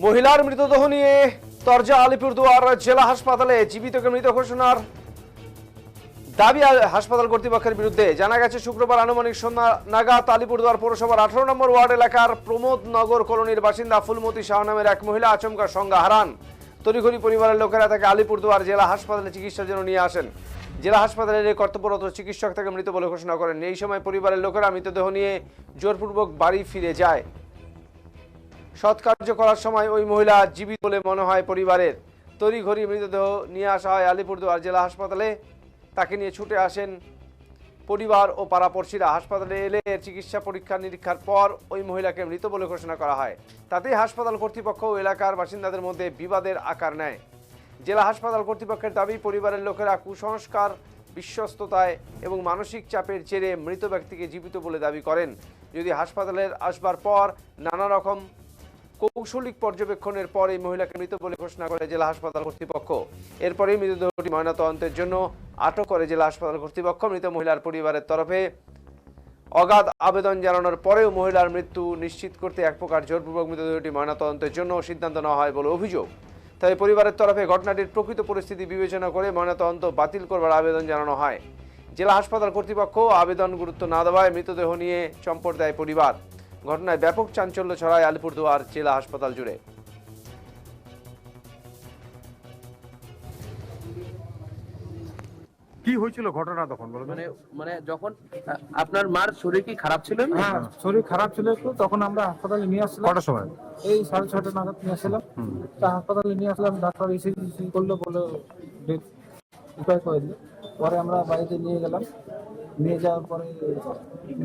মহিলার মৃতদেহ নিয়ে তরজা আলিপুরদুয়ার জেলা হাসপাতালে জীবিতকে মৃত ঘোষণার দাবি হাসপাতাল কর্তৃপক্ষের বিরুদ্ধে। জানা গেছে শুক্রবার আনুমানিক সন্ধ্যা নাগাদ আলিপুরদুয়ার পৌরসভার 18 নম্বর ওয়ার্ড এলাকার প্রমোদ নগর কলোনির বাসিন্দা ফুলমতি শাহ নামের এক মহিলা আচমকা সংজ্ঞা হারান। তড়িঘড়ি পরিবারের লোকেরা তাকে আলিপুরদুয়ার জেলা হাসপাতালে চিকিৎসার জন্য নিয়ে আসেন। জেলা হাসপাতালের কর্তব্যরত চিকিৎসক তাকে মৃত বলে ঘোষণা করেন। এই সময় পরিবারের লোকেরা মৃতদেহ নিয়ে জোরপূর্বক বাড়ি ফিরে যায়। সৎকার্য করার সময় ওই মহিলা জীবিত বলে মনে হয় পরিবারের। তড়িঘড়ি মৃতদেহ নিয়ে আসা হয় আলিপুরদুয়ার জেলা হাসপাতালে। তাকে নিয়ে ছুটে আসেন পরিবার ও পাড়াপড়শিরা। হাসপাতালে এলে চিকিৎসা পরীক্ষা নিরীক্ষার পর ওই মহিলাকে মৃত বলে ঘোষণা করা হয়। তাতেই হাসপাতাল কর্তৃপক্ষ ও এলাকার বাসিন্দাদের মধ্যে বিবাদের আকার নেয়। জেলা হাসপাতাল কর্তৃপক্ষের দাবি, পরিবারের লোকেরা কুসংস্কার, বিশ্বস্ততায় এবং মানসিক চাপের জেরে মৃত ব্যক্তিকে জীবিত বলে দাবি করেন। যদি হাসপাতালের আসবার পর নানা রকম কৌশলিক পর্যবেক্ষণের পর এই মহিলাকে মৃত বলে ঘোষণা করে জেলা হাসপাতাল কর্তৃপক্ষ। এরপরেই মৃতদেহটি ময়নাতদন্তের জন্য আটক করে জেলা হাসপাতাল কর্তৃপক্ষ। মৃত মহিলার পরিবারের তরফে অগাধ আবেদন জানানোর পরেও মহিলার মৃত্যু নিশ্চিত করতে এক প্রকার জোরপূর্বক মৃতদেহটি ময়নাতদন্তের জন্য সিদ্ধান্ত নেওয়া হয় বলে অভিযোগ। তাই পরিবারের তরফে ঘটনাটির প্রকৃত পরিস্থিতি বিবেচনা করে ময়নাতদন্ত বাতিল করবার আবেদন জানানো হয়। জেলা হাসপাতাল কর্তৃপক্ষ আবেদন গুরুত্ব না দেওয়ায় মৃতদেহ নিয়ে চম্পট দেয় পরিবার। ঘটনায় ব্যাপক চাঞ্চল্য ছড়ায় আলিপুরদুয়ার জেলা হাসপাতাল জুড়ে। কি হয়েছিল ঘটনা তখন বলো? মানে যখন আপনার মার শরীর কি খারাপ ছিল? হ্যাঁ, শরীর খারাপ ছিল একটু, তখন আমরা হাসপাতালে নিয়ে আসলাম। কটার সময়? এই 6:30 নাগাদ নিয়ে আসলাম। তা হাসপাতালে নিয়ে আসলাম, ডাক্তার ইসিজি করলো, বলে উপায় করে দিল। পরে আমরা বাড়িতে নিয়ে গেলাম। নিয়ে যাওয়ার পরে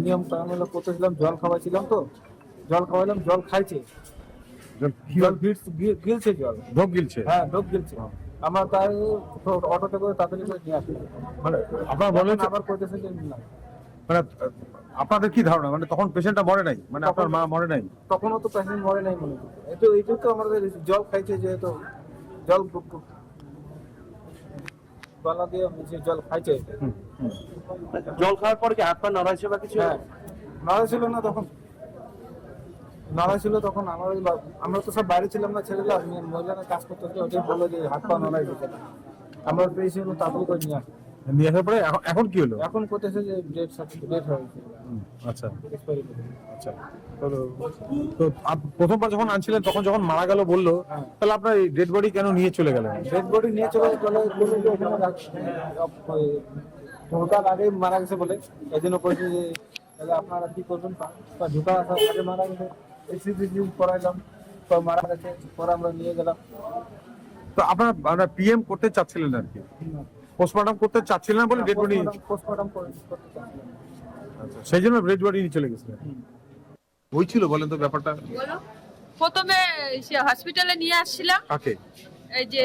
নিয়ম টাইম হলো করতেছিলাম, জল খাওয়াইছিলাম, তো জল খাওয়াইলাম, জল খাইছে, জল গিলছে, জল ঢোক গিলছে। হ্যাঁ, ঢোক গিলছে। আমরা তাই অটোতে করে তাড়াতাড়ি করে নিয়ে আসি। মানে আপনার মনে হচ্ছে আবার করতেছে যে না, মানে আপনাদের কি ধারণা, মানে তখন পেশেন্টটা মরে নাই, মানে আপনার মা মরে নাই? তখনও তো পেশেন্ট মরে নাই মনে হয়। এইটুকু তো আমাদের জল খাইছে, যেহেতু জল গলা দিয়ে জল খাইছে। জল খাওয়ার পর কি হাত পা নড়াইছে বা কিছু? হ্যাঁ, নাড়া ছিল না তখন, নাড়া ছিল তখন। আমরা তো সব বাইরে ছিলাম না, ছেলেরা মহিলারা কাজ করতে, ওটাই বললো যে হাত পা নড়াই গেছে। আমরা পেয়েছি তাড়াতাড়ি করে নিয়ে আসি। নিয়ে আসার পরে এখন কি হলো? এখন করতেছে যে ডেট সার্টিফিকেট হয়েছে। আচ্ছা এক্সপায়ারি। আচ্ছা, তো প্রথমবার যখন আনছিলেন তখন যখন মারা গেল বললো, তাহলে আপনার ডেড বডি কেন নিয়ে চলে গেলেন? ডেড বডি নিয়ে চলে ঢোকার আগে মারা গেছে বলে, এই জন্য বলছি যে তাহলে আপনারা কি করবেন, ঢোকা আসার আগে মারা গেছে। এসিজি করাইলাম, তো মারা গেছে। পরে আমরা নিয়ে গেলাম। তো আপনারা পিএম করতে চাচ্ছিলেন আর কি, পোস্টমর্টম করতে চাচ্ছিলেন না বলে ডেড বডি? পোস্টমর্টম করতে চাচ্ছিলাম। আচ্ছা, সেই জন্য ডেড বডি নিয়ে চলে গেছিলেন। হয়েছিল বলেন তো ব্যাপারটা? প্রথমে হসপিটালে নিয়ে আসছিলাম। কাকে? এই যে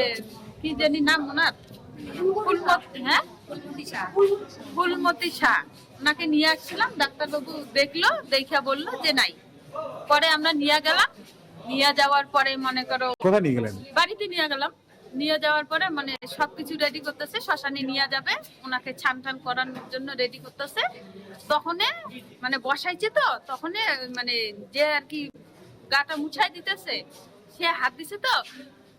কি জানি নাম ওনার, ফুলমতি শাহ, ওনাকে নিয়ে আসছিলাম। ডাক্তারবাবু দেখলো, দেখা বললো যে নাই। পরে আমরা নিয়ে গেলাম। নিয়ে যাওয়ার পরে মনে করো কোথায় নিয়ে গেলেন? বাড়িতে নিয়ে গেলাম। নিয়ে যাওয়ার পরে মানে সবকিছু রেডি করতেছে, শ্মশানে নিয়ে যাবে, ওনাকে ছান টান করানোর জন্য রেডি করতেছে। তখনে মানে বসাইছে, তো তখনে মানে যে আর কি গাটা মুছাই দিতেছে, সে হাত দিছে, তো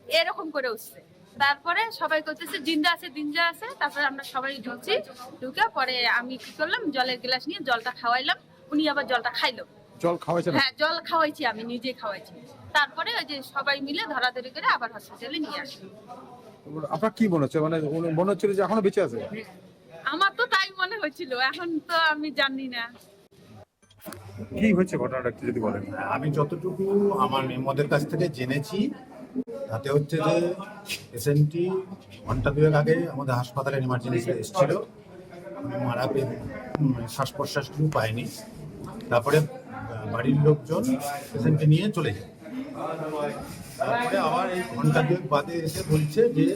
এরকম করে উঠছে। তারপরে সবাই করতেছে জিন্দা আছে, জিন্দা আছে। তারপরে আমরা সবাই ঢুকছি। ঢুকে পরে আমি কি করলাম, জলের গ্লাস নিয়ে জলটা খাওয়াইলাম। উনি আবার জলটা খাইলো। জল খাওয়াইছেন? হ্যাঁ, জল খাওয়াইছি, আমি নিজে খাওয়াইছি। তারপরে ওই যে সবাই মিলে ধরাধরি করে আবার হসপিটালে নিয়ে আসি। আপনার কি মনে হচ্ছে, মানে মনে হচ্ছিল যে এখনো বেঁচে আছে? আমার তো তাই মনে হচ্ছিল, এখন তো আমি জানি না কি হয়েছে ঘটনাটা একটু যদি বলেন। আমি যতটুকু আমার মেমোদের কাছ থেকে জেনেছি, তাতে হচ্ছে যে পেশেন্টটি ঘন্টা দুয়েক আগে আমাদের হাসপাতালে ইমার্জেন্সি এসেছিল। মারা শ্বাস প্রশ্বাসটুকু পায়নি। তারপরে বাড়ির লোকজন পেশেন্টকে নিয়ে চলে যায়। তারপরে আবার এই ঘন্টা দুয়েক বাদে এসে বলছে যে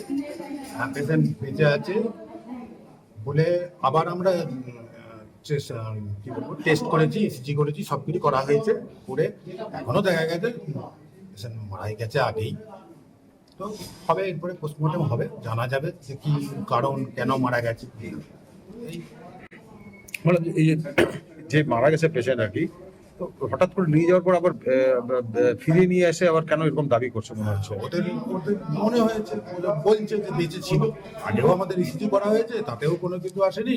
পেশেন্ট বেঁচে আছে বলে। আবার আমরা কি বলবো, টেস্ট করেছি, ইসিজি করেছি, সব কিছু করা হয়েছে। করে এখনো দেখা গেছে পেশেন্ট মারা গেছে আগেই। তো হবে, এরপরে পোস্টমর্টম হবে, জানা যাবে যে কি কারণ, কেন মারা গেছে। মানে এই যে মারা গেছে পেশেন্ট আর কি, তো হঠাৎ করে নিয়ে যাওয়ার পর আবার ফিরিয়ে নিয়ে এসে আবার কেন এরকম দাবি করছে মনে হচ্ছে? ওদের ওদের মনে হয়েছে, ওরা বলছে যে বেঁচে ছিল। আগেও আমাদের ইসিজি করা হয়েছে, তাতেও কোনো কিছু আসেনি,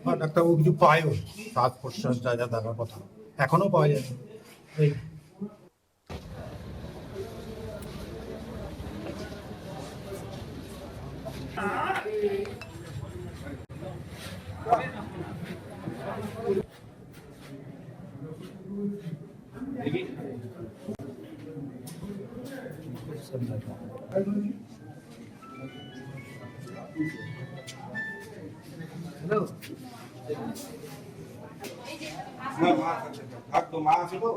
বা ডাক্তারবাবু কিছু পায়ও, শ্বাস প্রশ্বাস যা যা দেখার কথা এখনো পাওয়া যায়নি। এই মা আছে তো